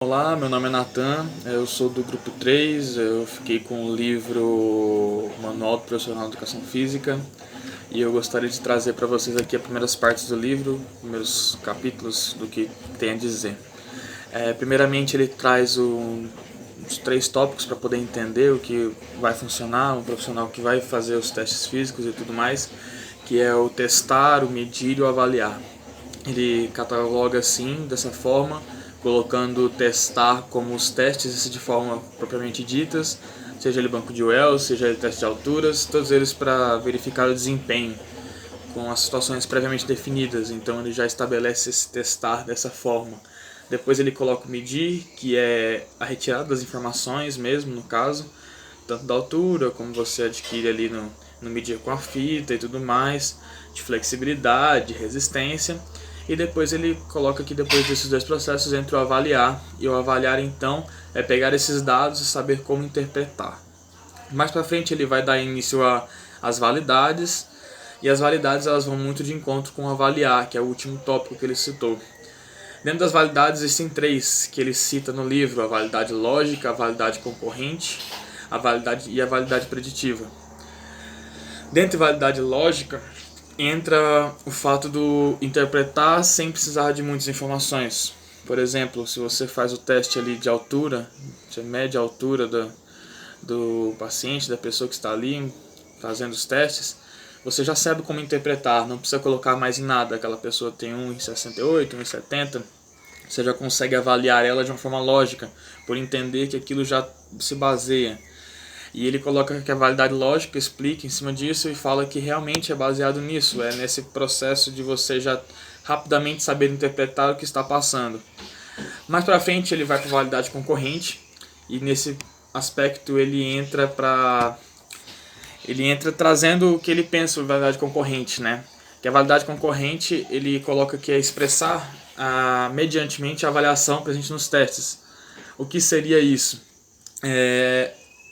Olá, meu nome é Nathan, eu sou do grupo 3, eu fiquei com o livro Manual do Profissional de Educação Física e eu gostaria de trazer para vocês aqui as primeiras partes do livro, os primeiros capítulos do que tem a dizer. Primeiramente ele traz os 3 tópicos para poder entender o que vai funcionar, um profissional que vai fazer os testes físicos e tudo mais, que é o testar, o medir e o avaliar. Ele cataloga assim, dessa forma, colocando testar como os testes de forma propriamente ditas, seja ele banco de Wells, seja ele teste de alturas, todos eles para verificar o desempenho com as situações previamente definidas. Então ele já estabelece esse testar dessa forma. Depois ele coloca o medir, que é a retirada das informações mesmo, no caso, tanto da altura, como você adquire ali no medir com a fita e tudo mais, de flexibilidade, resistência. E depois ele coloca que depois desses 2 processos entra o avaliar. E o avaliar então é pegar esses dados e saber como interpretar. Mais para frente ele vai dar início às validades. E as validades elas vão muito de encontro com o avaliar, que é o último tópico que ele citou. Dentro das validades existem 3 que ele cita no livro: a validade lógica, a validade concorrente a validade preditiva. Dentro da validade lógica entra o fato do interpretar sem precisar de muitas informações. Por exemplo, se você faz o teste ali de altura, você mede a altura do paciente, da pessoa que está ali fazendo os testes, você já sabe como interpretar, não precisa colocar mais em nada. Aquela pessoa tem 1,68, 1,70, você já consegue avaliar ela de uma forma lógica, por entender que aquilo já se baseia. E ele coloca que a validade lógica explica em cima disso e fala que realmente é baseado nisso, é nesse processo de você já rapidamente saber interpretar o que está passando. Mais para frente ele vai para a validade concorrente e nesse aspecto ele entra trazendo o que ele pensa sobre validade concorrente, né? Que a validade concorrente ele coloca que é expressar mediantemente a avaliação presente nos testes. O que seria isso?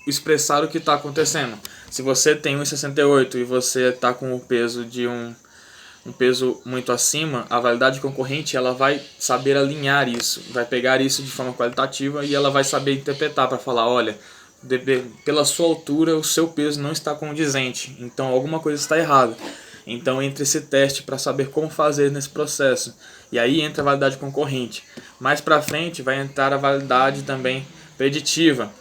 Expressar o que está acontecendo. Se você tem 1,68 e você está com o peso de um peso muito acima, a validade concorrente ela vai saber alinhar isso, vai pegar isso de forma qualitativa e ela vai saber interpretar para falar, olha, pela sua altura o seu peso não está condizente, então alguma coisa está errada. Então entra esse teste para saber como fazer nesse processo. E aí entra a validade concorrente. Mais para frente vai entrar a validade também preditiva,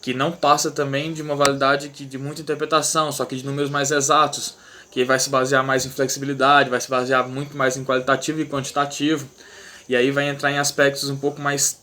que não passa também de uma validade de muita interpretação, só que de números mais exatos, que vai se basear mais em flexibilidade, vai se basear muito mais em qualitativo e quantitativo, e aí vai entrar em aspectos um pouco mais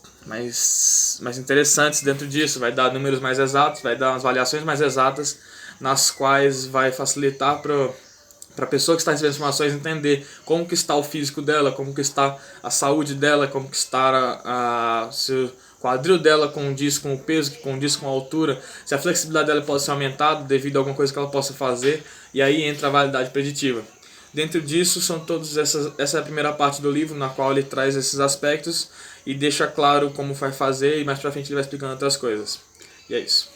interessantes dentro disso, vai dar números mais exatos, vai dar umas variações mais exatas, nas quais vai facilitar para a pessoa que está recebendo informações entender como que está o físico dela, como que está a saúde dela, como que está se o quadril dela condiz com o peso, que condiz com a altura, se a flexibilidade dela pode ser aumentada devido a alguma coisa que ela possa fazer, e aí entra a validade preditiva. Dentro disso são todas essa é a primeira parte do livro, na qual ele traz esses aspectos e deixa claro como vai fazer, e mais pra frente ele vai explicando outras coisas. E é isso.